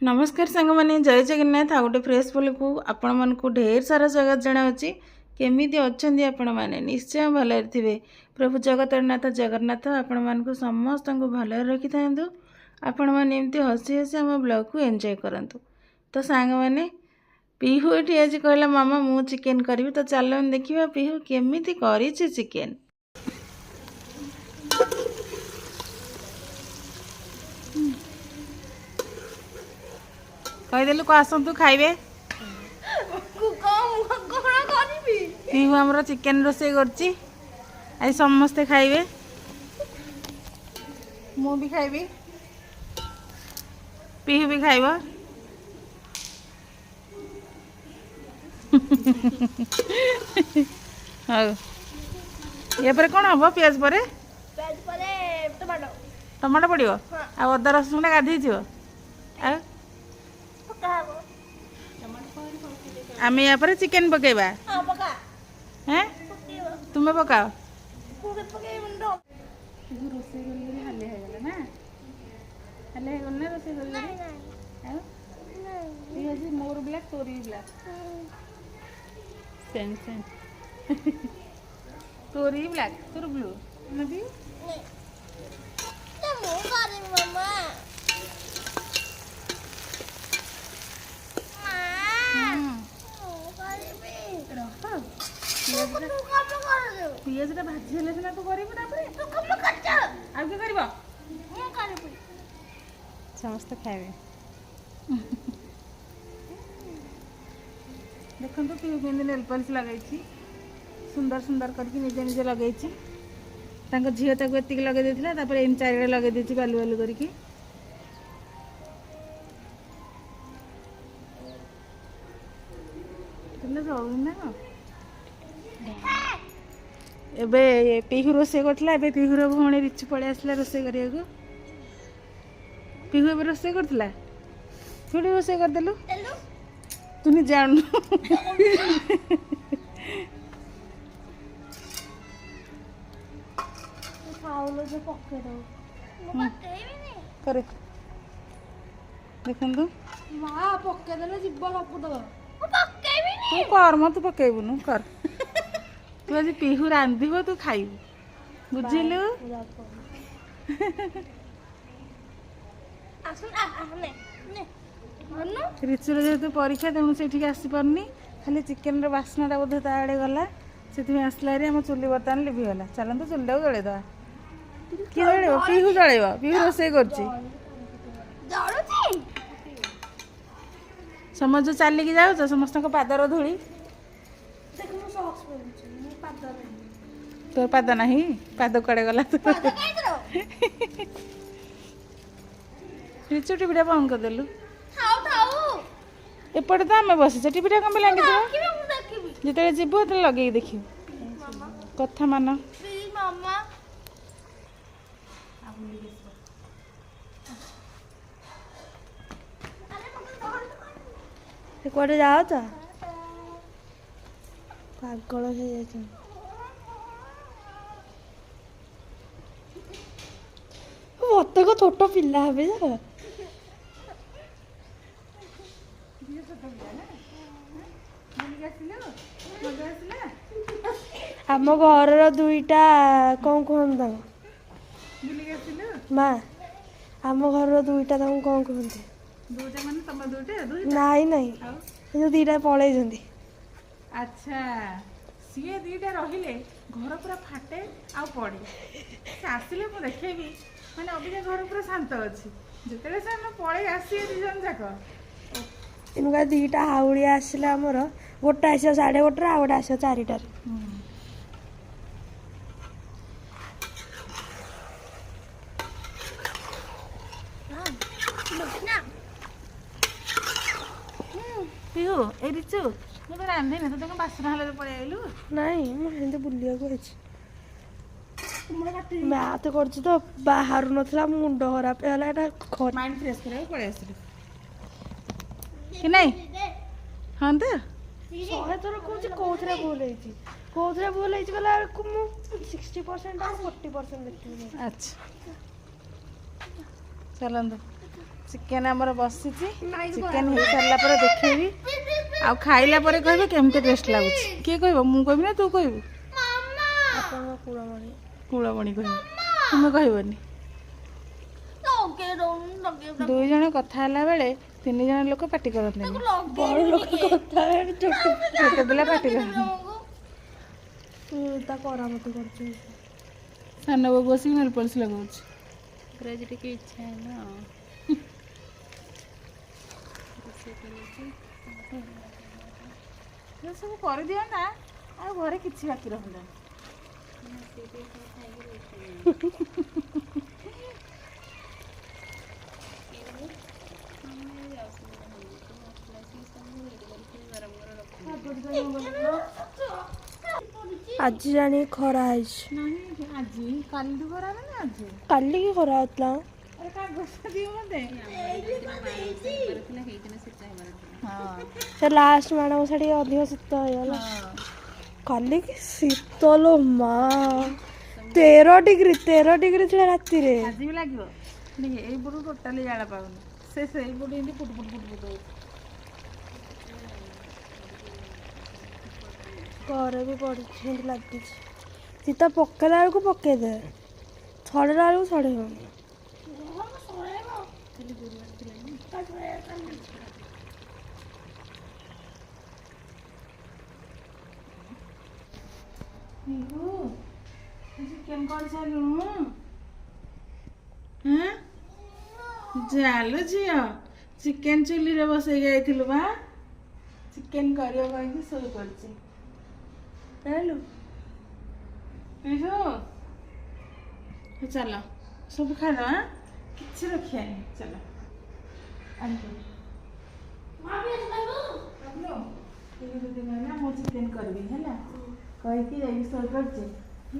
नमस्कार सांग मैंने जय जगन्नाथ आ गोटे फ्रेश बोल को आपण मन को ढेर सारा जगत जनावि केमी अच्छा आपण मैंने निश्चय भलर थे। प्रभु जगतरनाथ जगन्नाथ आपण मान समस्त को भलर रखि था। आपण मैंने हसी हसी आम ब्लॉग को एंजॉय करंतु। तो सांग मैंने पीहू ये आज कहला मामा मु चिकेन करी। तो चलो देखा पीहू केमी कर चिकेन। कहीदेलु को आसतु खाइबे। पीहू आमर चिकेन रोसे करछि आज समस्ते खाइबे। मु भी खाइबी पीहू भी खाइब। हाँ ये पर कौन हम पियाज पर टमाटो पड़ो आ अदा रसुण गाधे आम या पर चिकेन पकेबा। हैं तुम्हें पकाओ रोसे हाले हो ना हाले हो ना रोसे मोर ब्लैक तोर भी ब्लैक सेम सेम तोर ही ब्लैक तोर ब्लू नबी पियाज भाजी हेले सिना तू करिबु ना परे तू कम कर आ के करबो मु करबो समस्त खाइबे। देखो तो पीहू केंदे नेल पॉलिश लगाई सुंदर सुंदर करके निजे निजे लगाई तांको झियो ताको एतिक लगे देथिला तापर इन चारिडे लगे देछि बालू बालू करके। तुले रोइना एबे पीहू रोसे करथिला। एबे पीहूर भौणी रिचु पळे आसला रोसे करिया। पीहू एबे रोसे करथिला थोड़ी रोसे कर देलु तू नहीं जान करे देखंतु मां पक्के देले जीव सब दबा तू कर म तू पकेबुनु कर तू आज पीहू रांधिब तू खाइबु बुझिलु। रिचुर जेहेतु परीक्षा तेणु से आसी पारनी खाली चिकेन बास्नाटा बोधे ता आड़े गला से आसला आम चुली बर्तमान लिभिगला। चलते चुलीटा को जलैदे किए जल पीहू जल पीहू रोसे कर समझ चलिकी जाऊ समस्त पादर धूली तोर पाद ना पाद कड़े गला रिचु टीवीटा बंद करदेलु एपटे तो आम बस टीवीटा कम लगे जिते जीव तो लगे देख कथा मान कड़े जाओ तो पागल हो जाए मत को छोट पिला हे आम घर दुईटा कौन कहता माँ आम घर दुईटा कौन कहते नाई नाई जो दीटा पलई। अच्छा सी दीटा रहिले घर पूरा फाटे आ पड़े आसिले मुझे देखेबी मैंने अभी घर पूरा शांत अच्छी जिते से पलि आसे दिजन जाक इनका दीटा हाउड़िया आसला आमर गोटे आस 1:30 आ गोटे आस 4टार पीहू ए रिचु मुझे रांधे ना तो बासना हेल्ला पलि आइलु नाई मुझे बुलिया मैथ कर तो बाहर ना मुंड खराब है माइंड फ्रेश कर पलि आसली कि नहीं हाँ तो 100 थर कौन कौन भूल कौन भूल गला 60% 40% देखिए। अच्छा चलते चिकेन आमर बसी चिकेन हो सारा पर देखी आ खाइला पर कहबे केमते टेस्ट लागुच किए कहब मु कहबी ना तू कहबू कूलमणि कह तुम कहबनी दुई जन कथा बेले तीन जन लोक पार्टी करते छोट पिला पार्टी कर सान बाबू बस नेल पॉलिश लगाउछ इच्छा है सब कर दियो ना आ घरे किछि बाकी रहला आज जानी खरा आज काली खरा ना आज काली की खरा होतला अरे का गुस्सा दियो मते हां से लास्ट माना साड़ी अधिक शीत होगला काली की शीत लो माँ 13 डिग्री थी राति रे आज भी लागो नहीं ए बुरु टोटली जाला पाउनी से बुरु इंदी फुट फुट फुट फुट घरे भी पड़ी लगी सीता पकेला बेलू पकईदे छड़ेला बेलू छड़े चिकेन कर सालु हाँ जालो झियो चिकेन चुली रे बसई जाइथिलु बा चिकेन करियो कहि सोई पड़छि हेलो चलो सब खा लो हाँ किसी रखिए चलो मो चिकेन करबी है कहीकि जाइए सोई पड़े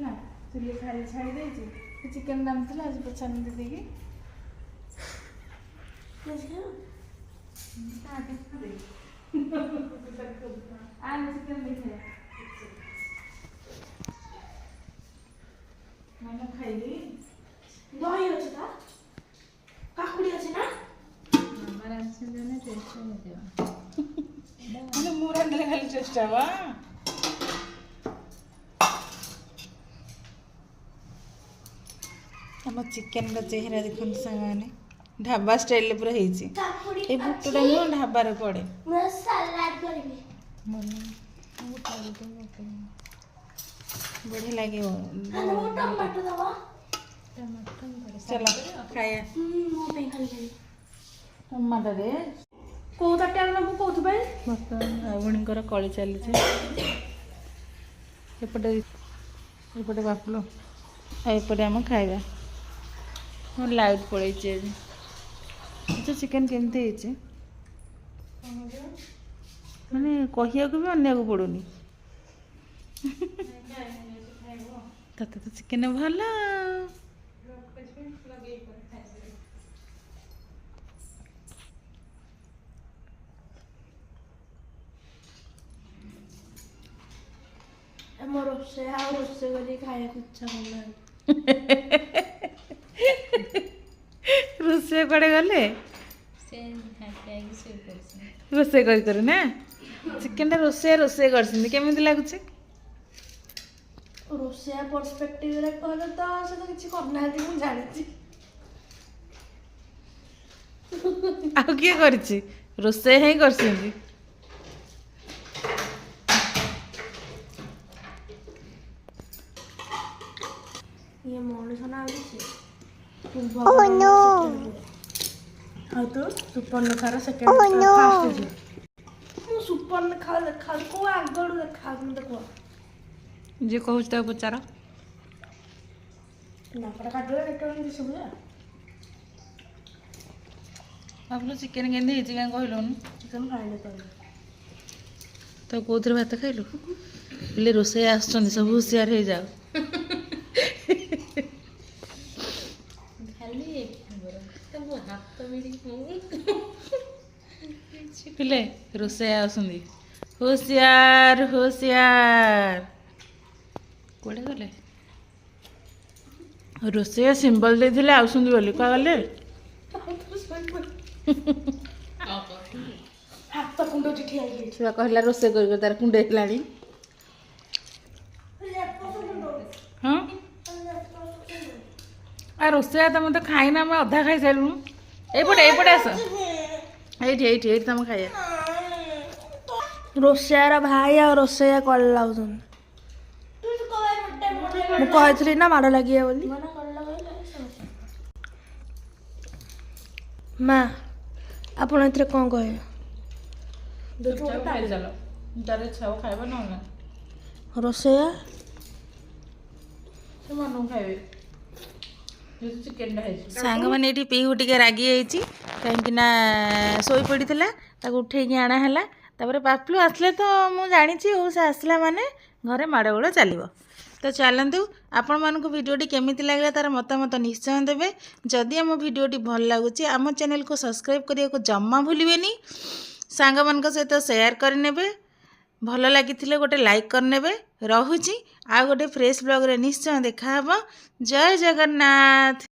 है चुली खाली छाड़ी देती चिकेन दाम थी आज पचान दीदी चिकेन देखिए मैंने खाइली दही अछि ता काकुड़ी अछि ना हमारा अच्छे जने टेस्ट हो गया मैंने मुरा ने खाली चेष्टा बा हम चिकेन का चेहरा देखन संगाने ढाबा स्टाइल पूरा हेची ए बुटटा मो ढाबा रे पड़े मैं सलाद करबी मन बढ़िया लगे टमाटर दवा चलो खाया मो पे खाली टमाटर रे को ताटे आनबो कोथु बे बर्तमान भणीकर कली चली एपटे एपटे बापलो एपटे आम खाଇବା हाँ लाइट पड़े अच्छा चिकेन केमती है माने कहिया को भी अन्य को पड़ुनी तते तो चिकेन भला मोर से करी खाया इच्छा होला रोसे कड़े गले से हैप्पी आगे से करछ रोसे कर ना चिकेन रोसे कर केमिति लागुଛି रोसिया पर्सपेक्टिव रे कहले तो से तो किछि करना है मु जानि आउ किए करछि रोसे ही करछिंदी ये मौलिक ना आछि ओह नो हाउ तो सुपर्ण खारा सेकंड फास्ट मु सुपर्ण खा को आगडू देखा देखो जे कहूँ तो पचार ना पड़ा काटले केटो दिस बुझा आपलो चिकेन केंदे हिची का कहलोन चिकन खाइले तो कोथरे भात खाइलु ले रोसे आछन सब होशियार हे जाओ खाली एक नंबर तब हाथ मेरी पिले रोसे आछंदी होशियार होशियार कोड़े गले रोसे सिंबल देथिले आउसंदी बोली का गले ହାତ କୁଣ୍ଡଉଛି ଠିଆ ହେଇଯାଇଛି। ଛୁଆ କହିଲା ରୋଷେଇ କରି ତାର କୁଣ୍ଡେଇ ହେଲାଣି। ହଁ ଆ ରୋଷେଇ ତ ମତେ ଖାଇନା, ଆମେ ଅଧା ଖାଇସାରିଲୁଣୁ। ଏଇପଟେ ଆସ, ଏଇଠି ଏଇଠି ଏଇଠି ତମ ଖାଇବା। ରୋଷେଇଆର ଭାଇ ଆଉ ରୋଷେଇଆ କଲ ଲାଗୁଛନ୍ତି। ମୁଁ କହିଥିଲି ନା ମାଡ଼ ଲାଗିବ ବୋଲି। ମା ଆପଣ ଏଥିରେ କ'ଣ କହିବେ? ଖାଇଚାଲ, ଯାର ଇଚ୍ଛା ହବ ଖାଇବ, ନହେଲେ ରୋଷେଇଆ ସେ ମନକୁ ଖାଇବେ। ସାଙ୍ଗମାନେ ଏଇଠି ପିହୁ ଟିକେ ରାଗି ଯାଇଛି, କାହିଁକି ନା ଶୋଇ ପଡ଼ିଥିଲା, ତାକୁ ଉଠେଇକି ଆଣା ହେଲା। ତାପରେ ପାପଲୁ ଆସିଲେ ତ ମୁଁ ଜାଣିଛି, ହଉ ସେ ଆସିଲା ମାନେ ଘରେ ମାଡ଼ଗୋଳ ଚାଲିବ। ତ ଚାଲନ୍ତୁ, ଆପଣମାନଙ୍କୁ ଭିଡ଼ିଓଟି କେମିତି ଲାଗିଲା ତାର ମତାମତ ନିଶ୍ଚୟ ଦେବେ। ଯଦି ଆମ ଭିଡ଼ିଓଟି ଭଲ ଲାଗୁଛି ଆମ ଚ୍ୟାନେଲକୁ ସବସ୍କ୍ରାଇବ୍ କରିବାକୁ ଜମା ଭୁଲିବେନି। ସାଙ୍ଗମାନଙ୍କ ସହିତ ସେୟାର କରିନେବେ। ଭଲ ଲାଗିଥିଲେ ଗୋଟେ ଲାଇକ୍ କରିନେବେ। ରହୁଛି, ଆଉ ଗୋଟେ ଫ୍ରେଶ୍ ବ୍ଲଗ୍ରେ ନିଶ୍ଚୟ ଦେଖାହେବ। ଜୟ ଜଗନ୍ନାଥ।